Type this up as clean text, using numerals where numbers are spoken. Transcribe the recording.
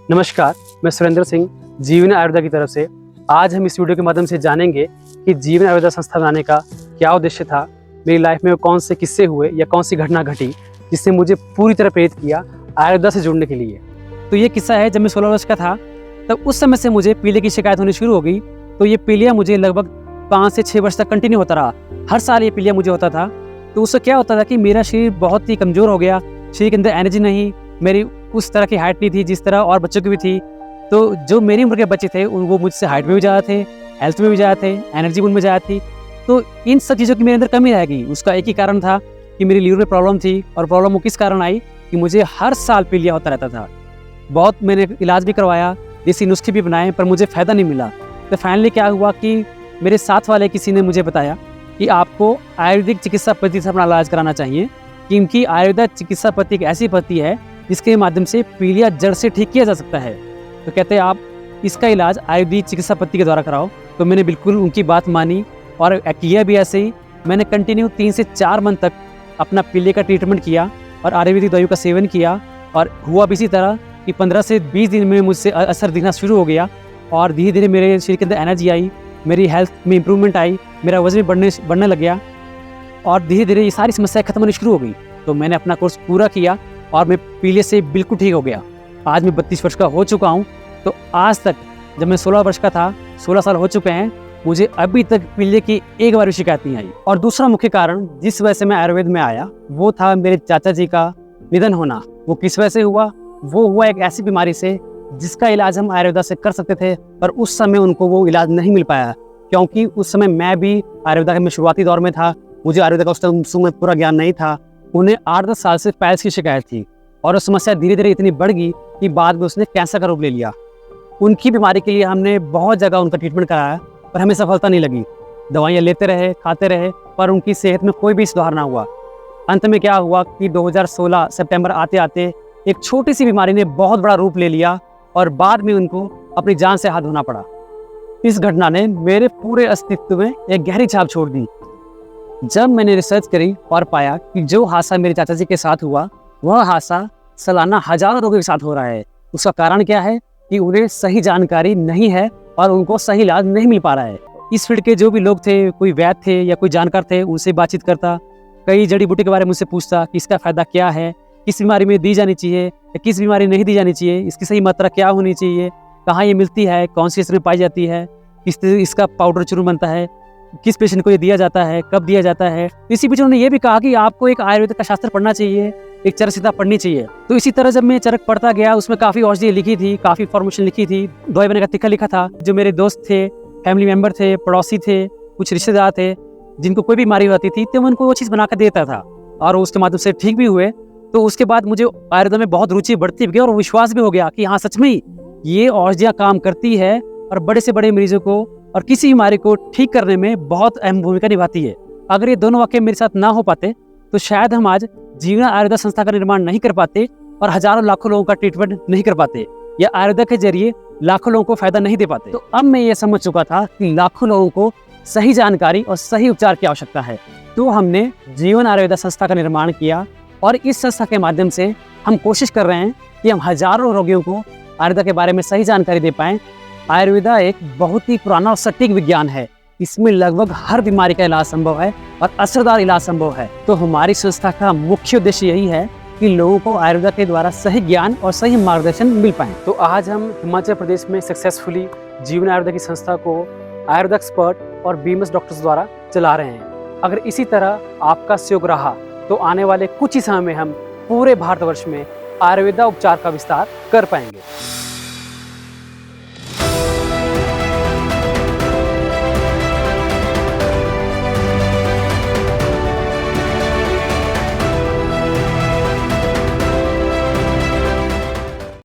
नमस्कार, मैं सुरेंद्र सिंह जीवन आयुर्वेदा की तरफ से। आज हम इस वीडियो के माध्यम से जानेंगे कि जीवन आयुर्वेदा संस्था बनाने का क्या उद्देश्य था, मेरी लाइफ में कौन से किस्से हुए या कौन सी घटना घटी जिससे मुझे पूरी तरह प्रेरित किया आयुर्वेदा से जुड़ने के लिए। तो ये किस्सा है, जब मैं 16 वर्ष का था तब उस समय से मुझे पीलिया की शिकायत होनी शुरू हो गई। तो ये पीलिया मुझे लगभग 5 से 6 वर्ष तक कंटिन्यू होता रहा। हर साल ये पीलिया मुझे होता था। तो उससे क्या होता था कि मेरा शरीर बहुत ही कमज़ोर हो गया, शरीर के अंदर एनर्जी नहीं, मेरी उस तरह की हाइट नहीं थी जिस तरह और बच्चों की भी थी। तो जो मेरी उम्र के बच्चे थे वो मुझसे हाइट में भी ज़्यादा थे, हेल्थ में भी ज़्यादा थे, एनर्जी उनमें ज़्यादा थी। तो इन सब चीज़ों की मेरे अंदर कमी रह गई। उसका एक ही कारण था कि मेरी लीवर में प्रॉब्लम थी। और प्रॉब्लम वो किस कारण आई कि मुझे हर साल पीलिया होता रहता था। बहुत मैंने इलाज भी करवाया, देसी नुस्खे भी बनाए, पर मुझे फ़ायदा नहीं मिला। तो फाइनली क्या हुआ कि मेरे साथ वाले किसी ने मुझे बताया कि आपको आयुर्वेदिक चिकित्सा पद्धति से अपना इलाज कराना चाहिए, क्योंकि आयुर्वेदा चिकित्सा पद्धति एक ऐसी पद्धति है जिसके माध्यम से पीलिया जड़ से ठीक किया जा सकता है। तो कहते हैं आप इसका इलाज आयुर्वेदिक चिकित्सा पद्धति के द्वारा कराओ। तो मैंने बिल्कुल उनकी बात मानी और किया भी ऐसे ही। मैंने कंटिन्यू 3 से 4 मंथ तक अपना पीलिया का ट्रीटमेंट किया और आयुर्वेदिक दवाइयों का सेवन किया। और हुआ भी इसी तरह कि 15 से 20 दिन में मुझसे असर दिखना शुरू हो गया और धीरे धीरे मेरे शरीर के अंदर एनर्जी आई, मेरी हेल्थ में इंप्रूवमेंट आई, मेरा वजन भी बढ़ने लग गया और धीरे धीरे ये सारी समस्याएं खत्म होनी शुरू हो गई। तो मैंने अपना कोर्स पूरा किया और मैं पीलिया से बिल्कुल ठीक हो गया। आज मैं 32 वर्ष का हो चुका हूँ। तो आज तक, जब मैं 16 वर्ष का था, 16 साल हो चुके हैं, मुझे अभी तक पीलिया की एक बार भी शिकायत नहीं आई। और दूसरा मुख्य कारण जिस वजह से मैं आयुर्वेद में आया वो था मेरे चाचा जी का निधन होना। वो किस वजह से हुआ? वो हुआ एक ऐसी बीमारी से जिसका इलाज हम आयुर्वेदा से कर सकते थे, पर उस समय उनको वो इलाज नहीं मिल पाया, क्योंकि उस समय मैं भी आयुर्वेदा के शुरुआती दौर में था। मुझे आयुर्वेदा का उस समय पूरा ज्ञान नहीं था। उन्हें 8-10 साल से पैल्स की शिकायत थी और वो समस्या धीरे धीरे इतनी बढ़ गई कि बाद में उसने कैंसर का रूप ले लिया। उनकी बीमारी के लिए हमने बहुत जगह उनका ट्रीटमेंट कराया, पर हमें सफलता नहीं लगी। दवाइयाँ लेते रहे, खाते रहे, पर उनकी सेहत में कोई भी सुधार ना हुआ। अंत में क्या हुआ कि 2016 सितंबर आते आते एक छोटी सी बीमारी ने बहुत बड़ा रूप ले लिया और बाद में उनको अपनी जान से हाथ धोना पड़ा। इस घटना ने मेरे पूरे अस्तित्व में एक गहरी छाप छोड़ दी। जब मैंने रिसर्च करी और पाया कि जो हादसा मेरे चाचा जी के साथ हुआ, वह हादसा सालाना हजारों लोगों के साथ हो रहा है। उसका कारण क्या है कि उन्हें सही जानकारी नहीं है और उनको सही इलाज नहीं मिल पा रहा है। इस फील्ड के जो भी लोग थे, कोई वैद्य थे या कोई जानकार थे, उनसे बातचीत करता, कई जड़ी बूटी के बारे में मुझसे पूछता कि इसका फ़ायदा क्या है, किस बीमारी में दी जानी चाहिए या किस बीमारी नहीं दी जानी चाहिए, इसकी सही मात्रा क्या होनी चाहिए, कहाँ ये मिलती है, कौन सी इसमें पाई जाती है, इसका पाउडर चूर्ण बनता है, किस पेशेंट को ये दिया जाता है, कब दिया जाता है। इसी बीच उन्होंने ये भी कहा कि आपको एक आयुर्वेद का शास्त्र पढ़ना चाहिए, एक चरक संहिता पढ़नी चाहिए। तो इसी तरह जब मैं चरक पढ़ता गया, उसमें काफ़ी औषधि लिखी थी, काफ़ी फॉर्मेशन लिखी थी, दवाई बनाने का तरीका लिखा था। जो मेरे दोस्त थे, फैमिली मेम्बर थे, पड़ोसी थे, कुछ रिश्तेदार थे, जिनको कोई बीमारी होती थी तो मैं उनको वो चीज़ बना कर देता था और उसके माध्यम से ठीक भी हुए। तो उसके बाद मुझे आयुर्वेद में बहुत रुचि बढ़ती गई और विश्वास भी हो गया कि हाँ, सच में ये औषधियाँ काम करती है और बड़े से बड़े मरीजों को और किसी बीमारी को ठीक करने में बहुत अहम भूमिका निभाती है। अगर ये दोनों वाक्य मेरे साथ ना हो पाते तो शायद हम आज जीवन आयुर्वेदा संस्था का निर्माण नहीं कर पाते और हजारों लाखों लोगों का ट्रीटमेंट नहीं कर पाते या आयुर्वेदा के जरिए लाखों लोगों को फायदा नहीं दे पाते। तो अब मैं ये समझ चुका था कि लाखों लोगों को सही जानकारी और सही उपचार की आवश्यकता है। तो हमने जीवन आयुर्वेदा संस्था का निर्माण किया और इस संस्था के माध्यम से हम कोशिश कर रहे हैं कि हम हजारों रोगियों को आयुर्वेदा के बारे में सही जानकारी दे पाएं। आयुर्वेदा एक बहुत ही पुराना और सटीक विज्ञान है। इसमें लगभग हर बीमारी का इलाज संभव है और असरदार इलाज संभव है। तो हमारी संस्था का मुख्य उद्देश्य यही है कि लोगों को आयुर्वेदा के द्वारा सही ज्ञान और सही मार्गदर्शन मिल पाए। तो आज हम हिमाचल प्रदेश में सक्सेसफुली जीवन आयुर्वेदा की संस्था को आयुर्वेदा एक्सपर्ट और बीएमएस डॉक्टर्स द्वारा चला रहे हैं। अगर इसी तरह आपका सहयोग रहा तो आने वाले कुछ ही समय में हम पूरे भारतवर्ष में आयुर्वेदा उपचार का विस्तार कर पाएंगे।